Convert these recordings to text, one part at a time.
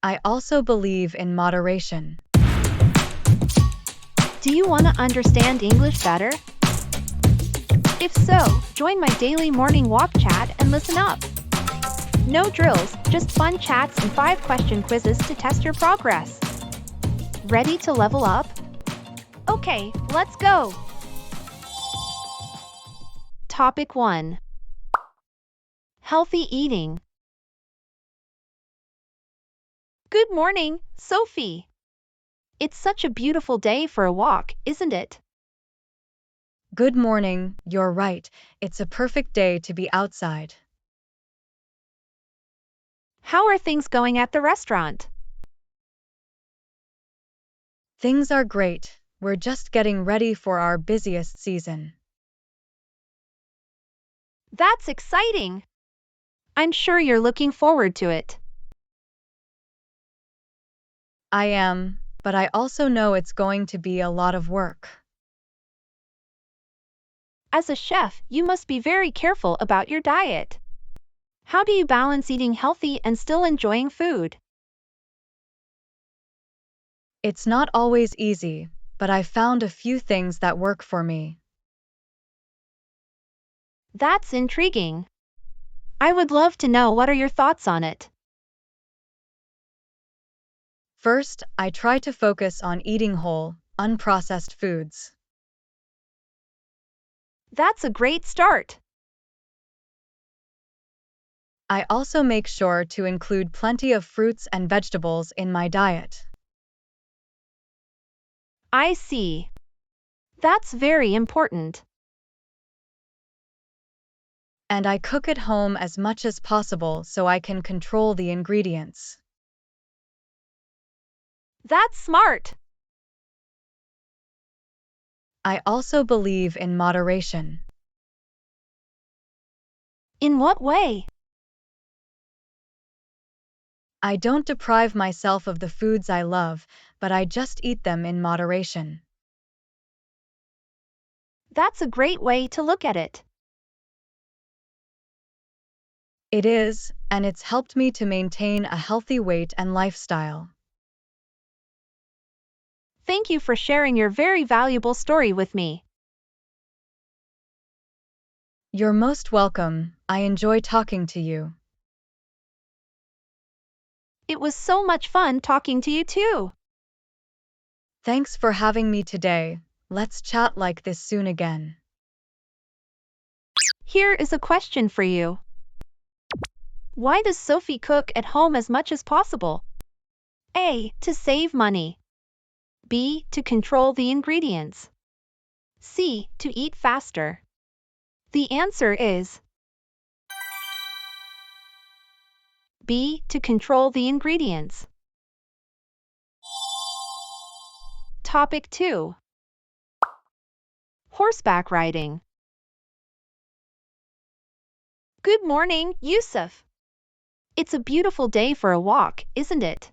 I also believe in moderation. Do you want to understand English better? If so, join my daily morning walk chat and listen up. No drills, just fun chats and 5-question quizzes to test your progress. Ready to level up? Okay, let's go! Topic 1. Healthy eating. Good morning, Sophie. It's such a beautiful day for a walk, isn't it? Good morning, you're right. It's a perfect day to be outside. How are things going at the restaurant? Things are great. We're just getting ready for our busiest season. That's exciting! I'm sure you're looking forward to it. I am, but I also know it's going to be a lot of work. As a chef, you must be very careful about your diet. How do you balance eating healthy and still enjoying food? It's not always easy, but I've found a few things that work for me. That's intriguing. I would love to know what are your thoughts on it. First, I try to focus on eating whole, unprocessed foods. That's a great start. I also make sure to include plenty of fruits and vegetables in my diet. I see. That's very important. And I cook at home as much as possible so I can control the ingredients. That's smart. I also believe in moderation. In what way? I don't deprive myself of the foods I love, but I just eat them in moderation. That's a great way to look at it. It is, and it's helped me to maintain a healthy weight and lifestyle. Thank you for sharing your very valuable story with me. You're most welcome. I enjoy talking to you. It was so much fun talking to you too. Thanks for having me today. Let's chat like this soon again. Here is a question for you. Why does Sophie cook at home as much as possible? A. To save money. B. To control the ingredients. C. To eat faster. The answer is B. To control the ingredients. Topic 2. Horseback riding. Good morning, Yusuf. It's a beautiful day for a walk, isn't it?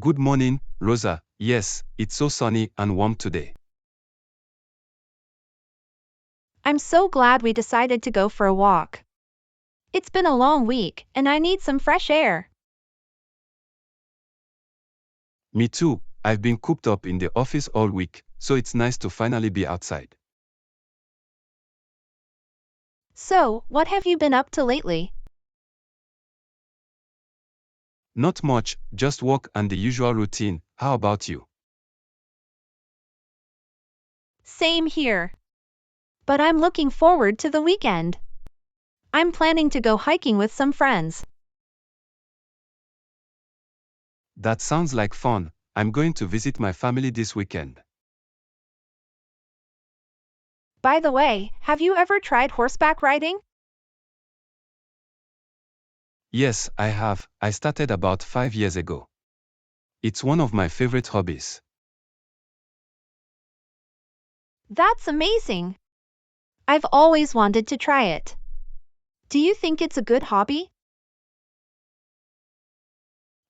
Good morning, Rosa. Yes, it's so sunny and warm today. I'm so glad we decided to go for a walk. It's been a long week, and I need some fresh air. Me too. I've been cooped up in the office all week, so it's nice to finally be outside. So, what have you been up to lately? Not much, just work and the usual routine. How about you? Same here. But I'm looking forward to the weekend. I'm planning to go hiking with some friends. That sounds like fun. I'm going to visit my family this weekend. By the way, have you ever tried horseback riding? Yes, I have. I started about 5 years ago. It's one of my favorite hobbies. That's amazing. I've always wanted to try it. Do you think it's a good hobby?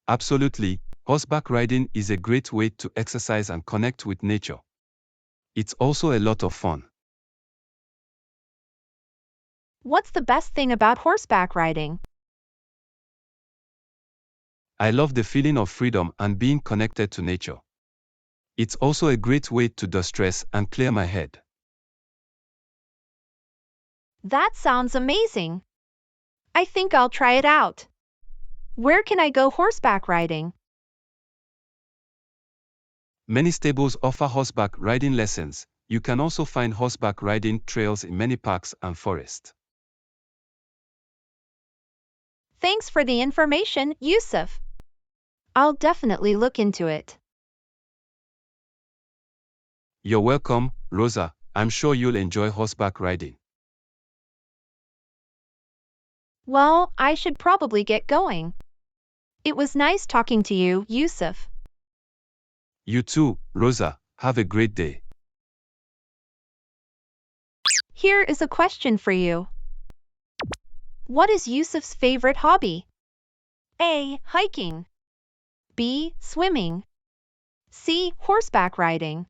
Absolutely. Horseback riding is a great way to exercise and connect with nature. It's also a lot of fun. What's the best thing about horseback riding? I love the feeling of freedom and being connected to nature. It's also a great way to de-stress and clear my head. That sounds amazing. I think I'll try it out. Where can I go horseback riding? Many stables offer horseback riding lessons. You can also find horseback riding trails in many parks and forests. Thanks for the information, Yusuf. I'll definitely look into it. You're welcome, Rosa. I'm sure you'll enjoy horseback riding. Well, I should probably get going. It was nice talking to you, Yusuf. You too, Rosa. Have a great day. Here is a question for you. What is Yusuf's favorite hobby? A. Hiking. B. Swimming. C. Horseback riding.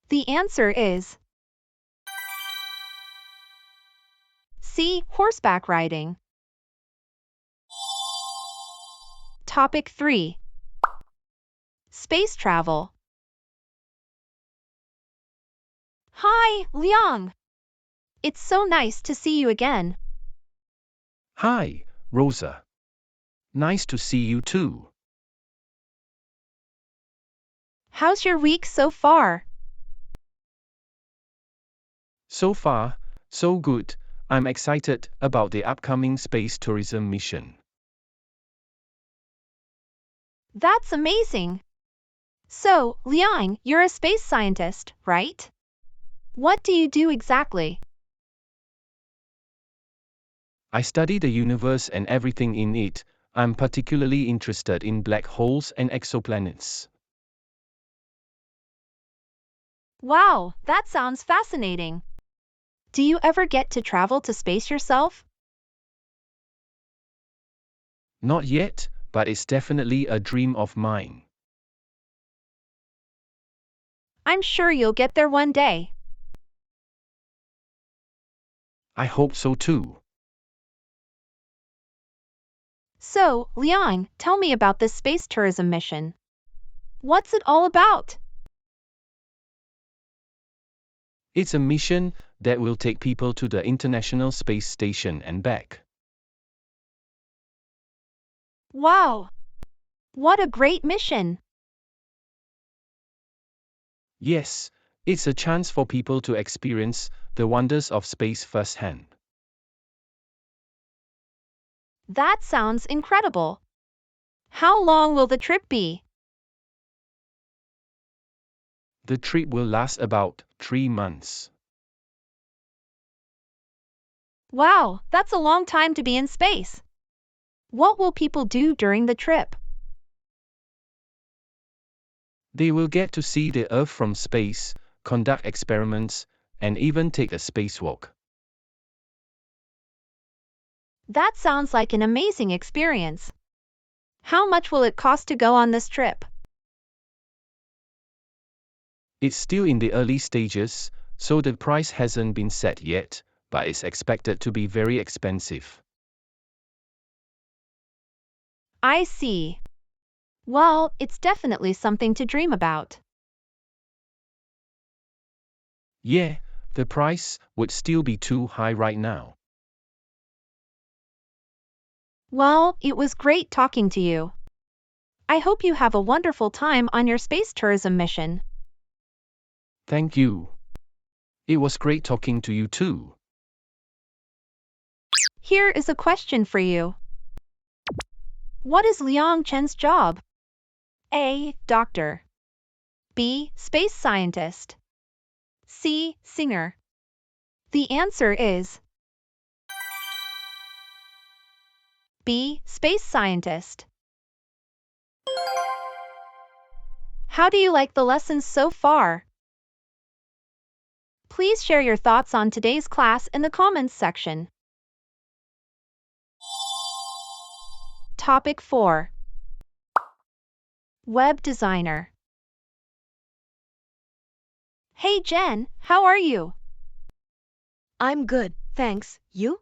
The answer is C. Horseback riding. Topic 3. Space travel. Hi, Liang. It's so nice to see you again. Hi, Rosa. Nice to see you too. How's your week so far? So far, so good. I'm excited about the upcoming space tourism mission. That's amazing. So, Liang, you're a space scientist, right? What do you do exactly? I study the universe and everything in it. I'm particularly interested in black holes and exoplanets. Wow, that sounds fascinating. Do you ever get to travel to space yourself? Not yet, but it's definitely a dream of mine. I'm sure you'll get there one day. I hope so too. So, Liang, tell me about this space tourism mission. What's it all about? It's a mission that will take people to the International Space Station and back. Wow! What a great mission! Yes, it's a chance for people to experience the wonders of space firsthand. That sounds incredible. How long will the trip be? The trip will last about 3 months. Wow, that's a long time to be in space. What will people do during the trip? They will get to see the Earth from space, conduct experiments, and even take a spacewalk. That sounds like an amazing experience. How much will it cost to go on this trip? It's still in the early stages, so the price hasn't been set yet, but it's expected to be very expensive. I see. Well, it's definitely something to dream about. Yeah, the price would still be too high right now. Well, it was great talking to you. I hope you have a wonderful time on your space tourism mission. Thank you. It was great talking to you too. Here is a question for you. What is Liang Chen's job? A. Doctor. B. Space scientist. C. Singer. The answer is B. Space scientist. How do you like the lessons so far? Please share your thoughts on today's class in the comments section. Topic 4. Web designer. Hey Jen, how are you? I'm good, thanks. You?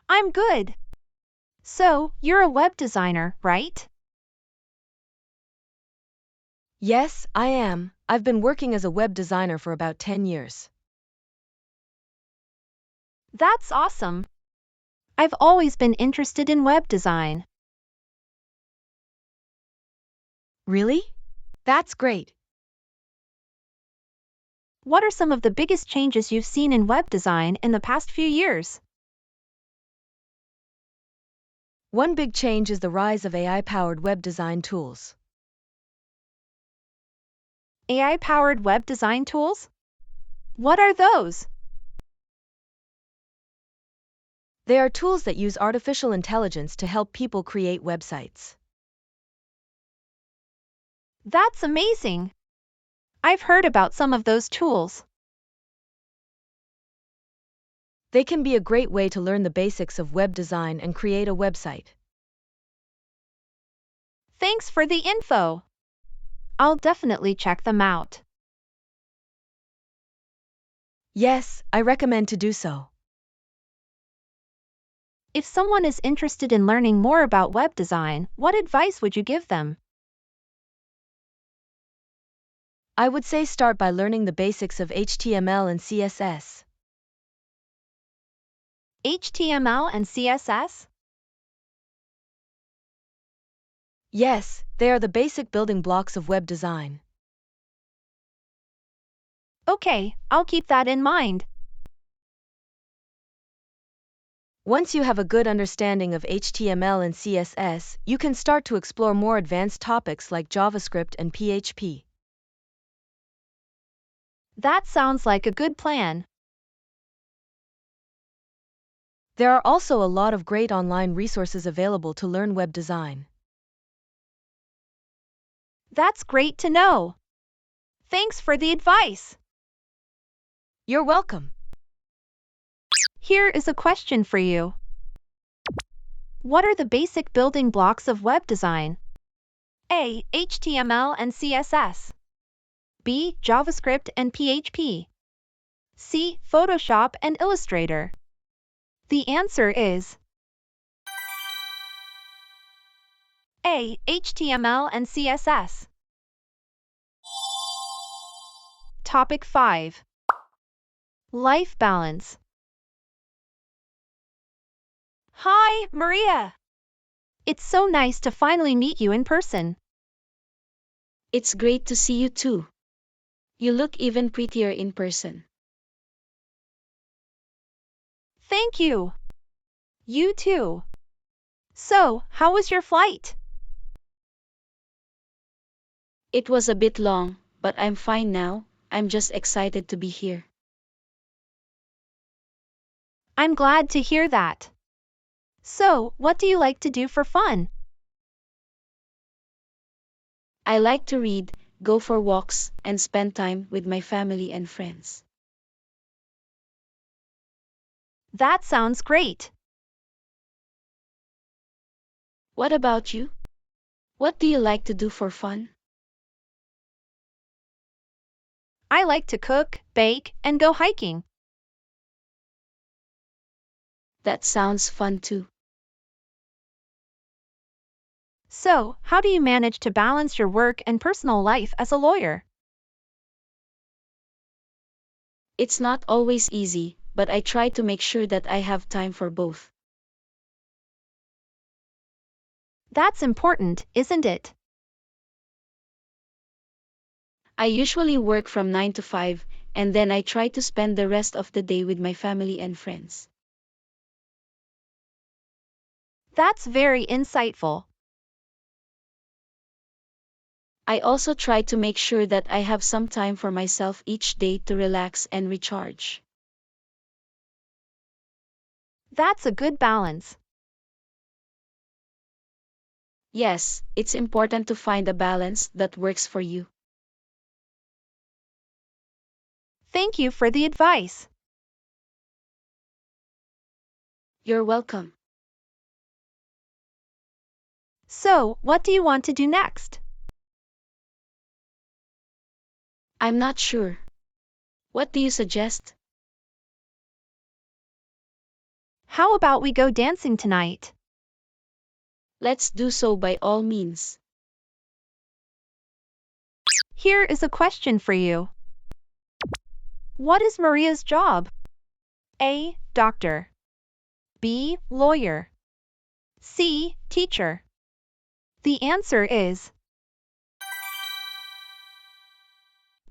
I'm good. So, you're a web designer, right? Yes, I am. I've been working as a web designer for about 10 years. That's awesome. I've always been interested in web design. Really? That's great. What are some of the biggest changes you've seen in web design in the past few years? One big change is the rise of AI-powered web design tools. AI-powered web design tools? What are those? They are tools that use artificial intelligence to help people create websites. That's amazing. I've heard about some of those tools. They can be a great way to learn the basics of web design and create a website. Thanks for the info. I'll definitely check them out. Yes, I recommend to do so. If someone is interested in learning more about web design, what advice would you give them? I would say start by learning the basics of HTML and CSS. HTML and CSS? Yes, they are the basic building blocks of web design. Okay, I'll keep that in mind. Once you have a good understanding of HTML and CSS, you can start to explore more advanced topics like JavaScript and PHP. That sounds like a good plan. There are also a lot of great online resources available to learn web design. That's great to know. Thanks for the advice. You're welcome. Here is a question for you. What are the basic building blocks of web design? A. HTML and CSS. B. JavaScript and PHP. C. Photoshop and Illustrator. The answer is A. HTML and CSS. Topic 5. Life balance. Hi, Maria. It's so nice to finally meet you in person. It's great to see you too. You look even prettier in person. Thank you. You too. So, how was your flight? It was a bit long, but I'm fine now. I'm just excited to be here. I'm glad to hear that. So, what do you like to do for fun? I like to read, go for walks, and spend time with my family and friends. That sounds great. What about you? What do you like to do for fun? I like to cook, bake, and go hiking. That sounds fun too. So, how do you manage to balance your work and personal life as a lawyer? It's not always easy, but I try to make sure that I have time for both. That's important, isn't it? I usually work from 9 to 5, and then I try to spend the rest of the day with my family and friends. That's very insightful. I also try to make sure that I have some time for myself each day to relax and recharge. That's a good balance. Yes, it's important to find a balance that works for you. Thank you for the advice. You're welcome. So, what do you want to do next? I'm not sure. What do you suggest? How about we go dancing tonight? Let's do so by all means. Here is a question for you. What is Maria's job? A. Doctor. B. Lawyer. C. Teacher. The answer is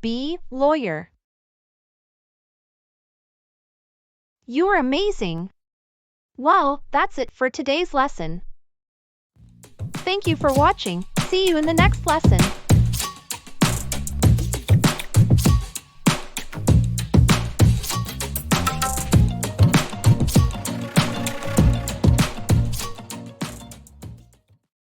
B. Lawyer. You're amazing! Well, that's it for today's lesson. Thank you for watching. See you in the next lesson.